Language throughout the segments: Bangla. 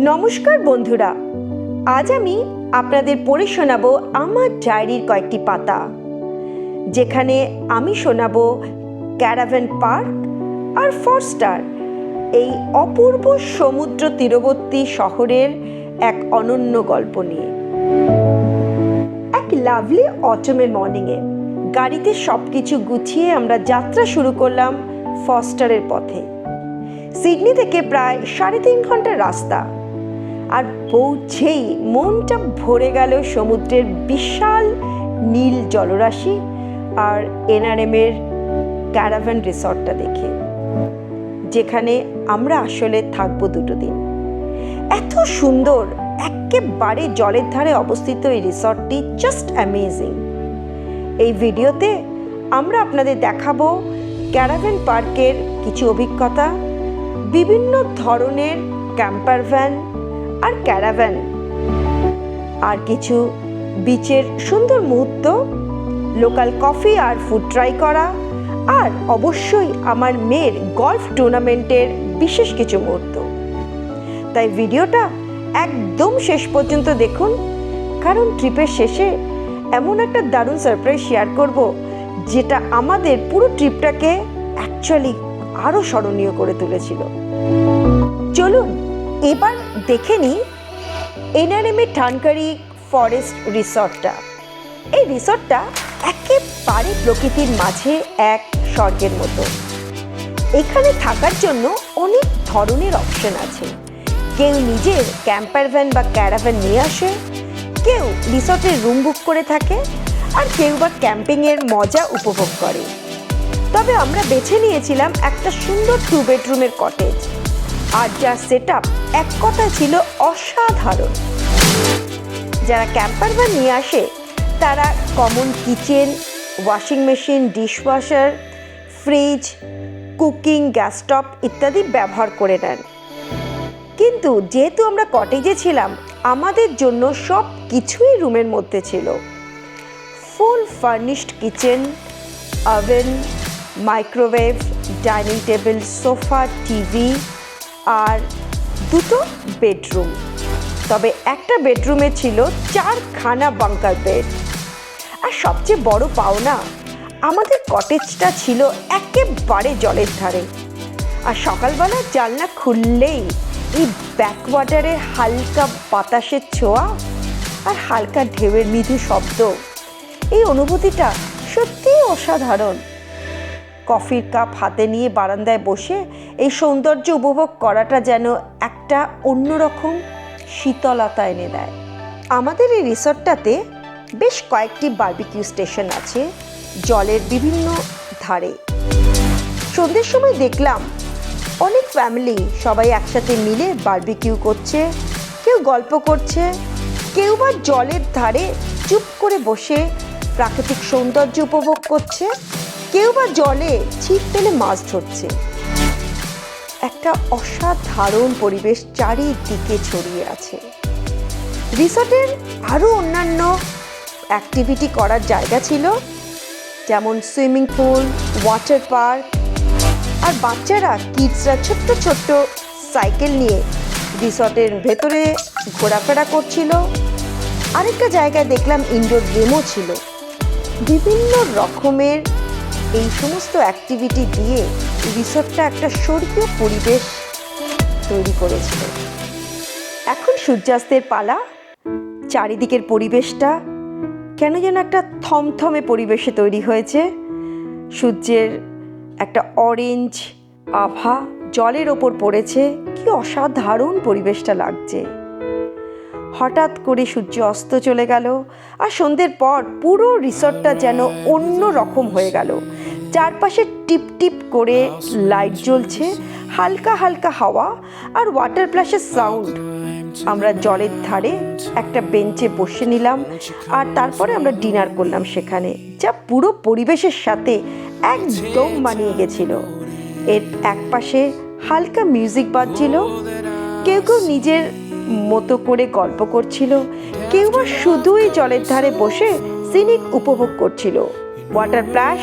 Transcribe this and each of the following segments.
নমস্কার বন্ধুরা, আজ আমি আপনাদের পড়ে শোনাবো আমার ডায়েরির কয়েকটি পাতা, যেখানে আমি শোনাবো ক্যারাভ্যান পার্ক আর 4 স্টার এই অপূর্ব সমুদ্র তীরবর্তী শহরের এক অনন্য গল্প নিয়ে। এক লাভলি অটমের মর্নিংয়ে গাড়িতে সব কিছু গুছিয়ে আমরা যাত্রা শুরু করলাম 4 স্টারের পথে। সিডনি থেকে প্রায় 3.5 ঘন্টার রাস্তা, আর পৌঁছেই মনটা ভরে গেল সমুদ্রের বিশাল নীল জলরাশি আর এনআরএমের ক্যারাভ্যান রিসর্টটা দেখে, যেখানে আমরা আসলে থাকবো 2 দিন। এত সুন্দর, একেবারে জলের ধারে অবস্থিত এই রিসর্টটি জাস্ট অ্যামেজিং। এই ভিডিওতে আমরা আপনাদের দেখাবো ক্যারাভ্যান পার্কের কিছু অভিজ্ঞতা, বিভিন্ন ধরনের ক্যাম্পার ভ্যান আর ক্যারাভ্যান, আর কিছু বিচের সুন্দর মুহূর্ত, লোকাল কফি আর ফুড ট্রাই করা, আর অবশ্যই আমার মেয়ের গলফ টুর্নামেন্টের বিশেষ কিছু মুহূর্ত। তাই ভিডিওটা একদম শেষ পর্যন্ত দেখুন, কারণ ট্রিপের শেষে এমন একটা দারুণ সারপ্রাইজ শেয়ার করব, যেটা আমাদের পুরো ট্রিপটাকে অ্যাকচুয়ালি আরও স্মরণীয় করে তুলেছিল। চলুন এবার দেখে নিই এনআরএমের ঠানকারি ফরেস্ট রিসর্টটা। এই রিসর্টটা একেবারে প্রকৃতির মাঝে এক স্বর্গের মতো। এখানে থাকার জন্য অনেক ধরনের অপশন আছে। কেউ নিজের ক্যাম্পার ভ্যান বা ক্যারাভ্যান নিয়ে আসে, কেউ রিসর্টের রুম বুক করে থাকে, আর কেউ বা ক্যাম্পিংয়ের মজা উপভোগ করে। তবে আমরা বেছে নিয়েছিলাম একটা সুন্দর 2 বেডরুমের কটেজ, আর যার সেট আপ এক কথা ছিল অসাধারণ। যারা ক্যাম্পার ভ্যান নিয়ে আসে তারা common kitchen, washing machine, dishwasher, fridge, cooking, gas stove ইত্যাদি ব্যবহার করে নেন। কিন্তু যেহেতু আমরা কটেজে ছিলাম, আমাদের জন্য সব কিছুই রুমের মধ্যে ছিল। Full furnished kitchen, oven, microwave, dining table, sofa, TV, আর 2 বেডরুম। তবে একটা বেডরুমে ছিল 4খানা বাঙ্কার বেড। আর সবচেয়ে বড় পাওনা, আমাদের কটেজটা ছিল একেবারে জলের ধারে। আর সকালবেলা জানলা খুললেই এই ব্যাকওয়াটারের হালকা বাতাসের ছোঁয়া আর হালকা ঢেউয়ের মৃদু শব্দ, এই অনুভূতিটা সত্যিই অসাধারণ। কফির কাপ হাতে নিয়ে বারান্দায় বসে এই সৌন্দর্য উপভোগ করাটা যেন একটা অন্যরকম শীতলতা এনে দেয়। আমাদের এই রিসর্টটাতে বেশ কয়েকটি বারবিকিউ স্টেশন আছে জলের বিভিন্ন ধারে। সন্ধ্যের সময় দেখলাম অনেক ফ্যামিলি সবাই একসাথে মিলে বারবিকিউ করছে, কেউ গল্প করছে, কেউ বা জলের ধারে চুপ করে বসে প্রাকৃতিক সৌন্দর্য উপভোগ করছে, কেউ বা জলে ছিপ ফেলে মাছ ধরছে। একটা অসাধারণ পরিবেশ চারিদিকে ছড়িয়ে আছে। রিসর্টের আরও অন্যান্য অ্যাক্টিভিটি করার জায়গা ছিল, যেমন সুইমিং পুল, ওয়াটার পার্ক, আর বাচ্চারা কিডসরা ছোট্ট ছোট্ট সাইকেল নিয়ে রিসর্টের ভেতরে ঘোরাফেরা করছিল। আরেকটা জায়গায় দেখলাম ইনডোর গেমও ছিল। বিভিন্ন রকমের এই সমস্ত অ্যাক্টিভিটি দিয়ে রিসর্টটা একটা স্বর্গীয় পরিবেশ তৈরি করেছিল। এখন সূর্যাস্তের পালা, চারিদিকের পরিবেশটা কেন যেন একটা থমথমে পরিবেশে তৈরি হয়েছে। সূর্যের একটা অরেঞ্জ আভা জলের ওপর পড়েছে, কি অসাধারণ পরিবেশটা লাগছে। হঠাৎ করে সূর্য অস্ত চলে গেল, আর সন্ধ্যের পর পুরো রিসর্টটা যেন অন্য রকম হয়ে গেল। চারপাশে টিপ টিপ করে লাইট জ্বলছে, হালকা হালকা হাওয়া আর ওয়াটার প্লাশের সাউন্ড। আমরা জলের ধারে একটা বেঞ্চে বসে নিলাম, আর তারপরে আমরা ডিনার করলাম সেখানে, যা পুরো পরিবেশের সাথে একদম মানিয়ে গেছিল। এর একপাশে হালকা মিউজিক বাজছিল, কেউ কেউ নিজের মতো করে গল্প করছিল, কেউ বা শুধুই জলের ধারে বসে সিনিক উপভোগ করছিল। ওয়াটার প্লাশ,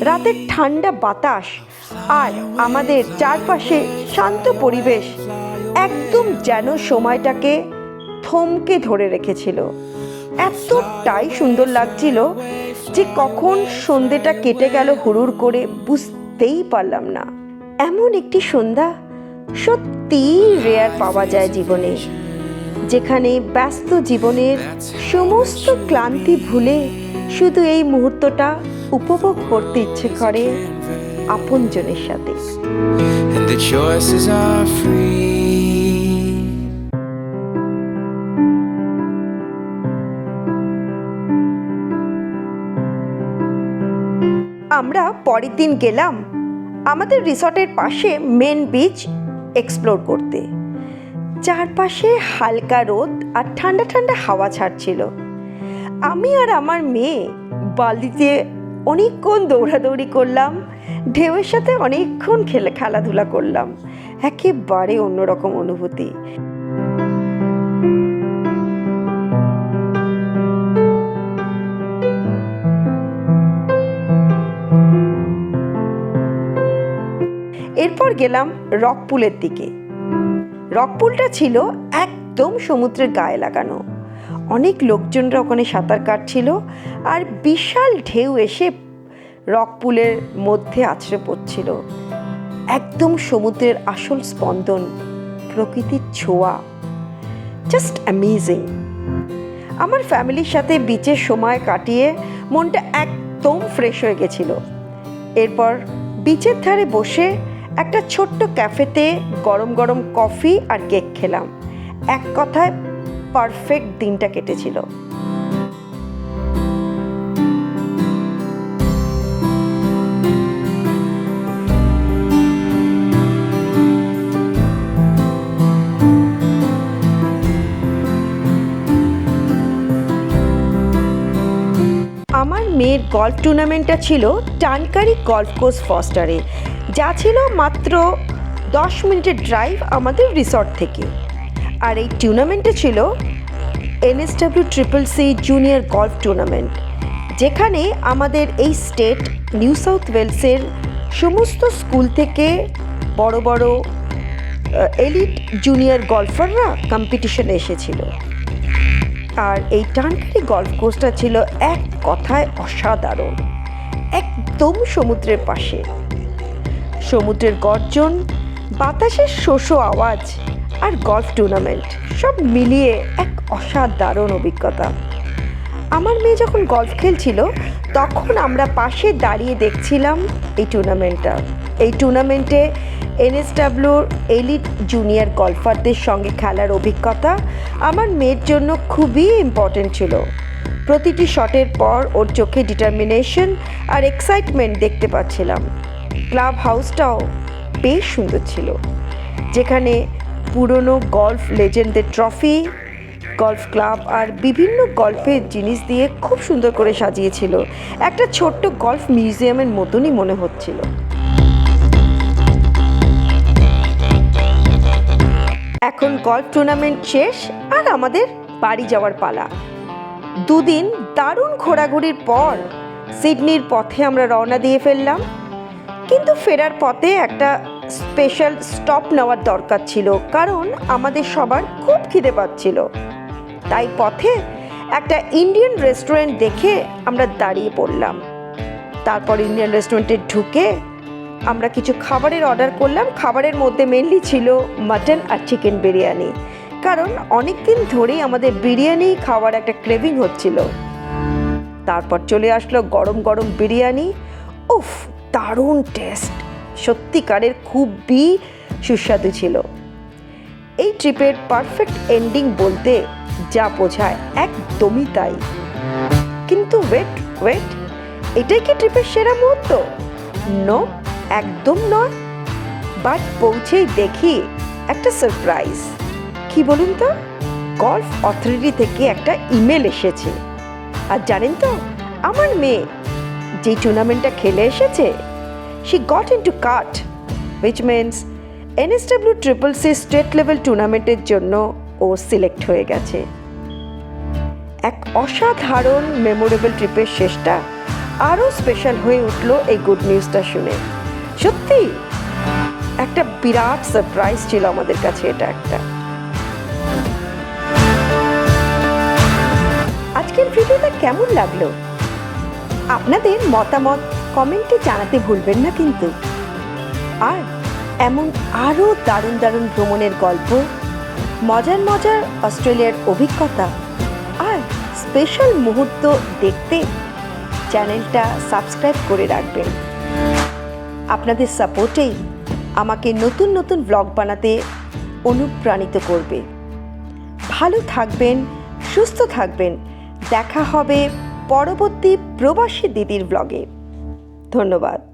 রাতের ঠান্ডা বাতাস আর আমাদের চারপাশে শান্ত পরিবেশ একদম যেন সময়টাকে থমকে ধরে রেখেছিল। এতটাই সুন্দর লাগছিল যে কখন সন্ধ্যেটা কেটে গেল হুড়ুড় করে বুঝতেই পারলাম না। এমন একটি সন্ধ্যা সত্যিই রেয়ার পাওয়া যায় জীবনে, যেখানে ব্যস্ত জীবনের সমস্ত ক্লান্তি ভুলে শুধু এই মুহূর্তটা উপভোগ করতে ইচ্ছে করে আপনজনের সাথে। And the choices are free. আমরা পরের দিন গেলাম আমাদের রিসর্টের পাশে মেন বিচ এক্সপ্লোর করতে। চারপাশে হালকা রোদ আর ঠান্ডা ঠান্ডা হাওয়া ছাড়ছিল। আমি আর আমার মেয়ে বালিতে অনেকক্ষণ দৌড়াদৌড়ি করলাম, ঢেউয়ের সাথে অনেকক্ষণ খেলাধুলা করলাম। একেবারে অন্যরকম অনুভূতি। এরপর গেলাম রকপুলের দিকে। রকপুলটা ছিল একদম সমুদ্রের গায়ে লাগানো। অনেক লোকজনরা ওখানে সাঁতার কাটছিল আর বিশাল ঢেউ এসে রকপুলের মধ্যে আছড়ে পড়ছিল। একদম সমুদ্রের আসল স্পন্দন, প্রকৃতির ছোঁয়া, জাস্ট অ্যামেজিং। আমার ফ্যামিলির সাথে বিচের সময় কাটিয়ে মনটা একদম ফ্রেশ হয়ে গেছিল। এরপর বিচের ধারে বসে একটা ছোট্ট ক্যাফেতে গরম গরম কফি আর কেক খেলাম। এক কথায় পারফেক্ট দিনটা কেটেছিল। আমার মেয়ের গল্ফ টুর্নামেন্টটা ছিল টানকারি গল্ফ কোর্স ফস্টারে, যা ছিল মাত্র 10 মিনিটের ড্রাইভ আমাদের রিসর্ট থেকে। আর এই টুর্নামেন্টে ছিল NSWCCC জুনিয়র গল্ফ টুর্নামেন্ট, যেখানে আমাদের এই স্টেট নিউ সাউথ ওয়েলসের সমস্ত স্কুল থেকে বড় বড় এলিট জুনিয়র গল্ফাররা কম্পিটিশনে এসেছিল। আর এই টানকারি গল্ফ কোর্সটা ছিল এক কথায় অসাধারণ, একদম সমুদ্রের পাশে। সমুদ্রের গর্জন, বাতাসের শোষো আওয়াজ আর গল্ফ টুর্নামেন্ট সব মিলিয়ে এক অসাধারণ অভিজ্ঞতা। আমার মেয়ে যখন গল্ফ খেলছিল তখন আমরা পাশে দাঁড়িয়ে দেখছিলাম এই টুর্নামেন্টটা। এই টুর্নামেন্টে NSWর এলিট জুনিয়র গল্ফারদের সঙ্গে খেলার অভিজ্ঞতা আমার মেয়ের জন্য খুবই ইম্পর্টেন্ট ছিল। প্রতিটি শটের পর ওর চোখে ডিটারমিনেশন আর এক্সাইটমেন্ট দেখতে পাচ্ছিলাম। ক্লাব হাউসটাও বেশ সুন্দর ছিল, যেখানে পুরনো গল্ফ লেজেন্ডদের ট্রফি, গল্ফ ক্লাব আর বিভিন্ন গল্ফের জিনিস দিয়ে খুব সুন্দর করে সাজিয়েছিল। একটা ছোট্ট গল্ফ মিউজিয়ামের মতনই মনে হচ্ছিল। এখন গল্ফ টুর্নামেন্ট শেষ আর আমাদের বাড়ি যাওয়ার পালা। দুদিন দারুণ ঘোরাঘুরির পর সিডনির পথে আমরা রওনা দিয়ে ফেললাম। কিন্তু ফেরার পথে একটা স্পেশাল স্টপ নেওয়ার দরকার ছিল, কারণ আমাদের সবার খুব খিদে পাচ্ছিল। তাই পথে একটা ইন্ডিয়ান রেস্টুরেন্ট দেখে আমরা দাঁড়িয়ে পড়লাম। তারপর ইন্ডিয়ান রেস্টুরেন্টে ঢুকে আমরা কিছু খাবারের অর্ডার করলাম। খাবারের মধ্যে মেনলি ছিল মাটন আর চিকেন বিরিয়ানি, কারণ অনেক দিন ধরেই আমাদের বিরিয়ানি খাওয়ার একটা ক্রেভিং হচ্ছিল। তারপর চলে আসলো গরম গরম বিরিয়ানি। উফ, দারুণ টেস্ট, সত্যিকারের খুবই সুস্বাদু ছিল। এই ট্রিপের পারফেক্ট এন্ডিং বলতে যা বোঝায় একদমই তাই। কিন্তু ওয়েট, এটাই কি ট্রিপের সেরা মুহূর্ত? নো, একদম নয়। বাট পৌঁছেই দেখি একটা সারপ্রাইজ। কি বলুন তো? গল্ফ অথরিটি থেকে একটা ইমেল এসেছে। আর জানেন তো, আমার মেয়ে যেই টুর্নামেন্টটা খেলে এসেছে, she got into cut, which means NSWCCC state level টুর্নামেন্টের জন্য ও সিলেক্ট হয়ে গেছে। এক অসাধারণ মেমোরেবল ট্রিপের শেষটা আরও স্পেশাল হয়ে উঠলো এই গুড নিউজটা শুনে। সত্যি একটা বিরাট সারপ্রাইজ ছিল আমাদের কাছে এটা একটা। আজকের ভিডিওটা কেমন লাগলো আপনাদের মতামত কমেন্টে জানাতে ভুলবেন না কিন্তু। আর এমন আরও দারুণ দারুণ ভ্রমণের গল্প, মজার মজার অস্ট্রেলিয়ার অভিজ্ঞতা আর স্পেশাল মুহূর্ত দেখতে চ্যানেলটা সাবস্ক্রাইব করে রাখবেন। আপনাদের সাপোর্টেই আমাকে নতুন নতুন ব্লগ বানাতে অনুপ্রাণিত করবে। ভালো থাকবেন, সুস্থ থাকবেন। দেখা হবে পরবর্তী প্রবাসী দিদির ব্লগে। ধন্যবাদ।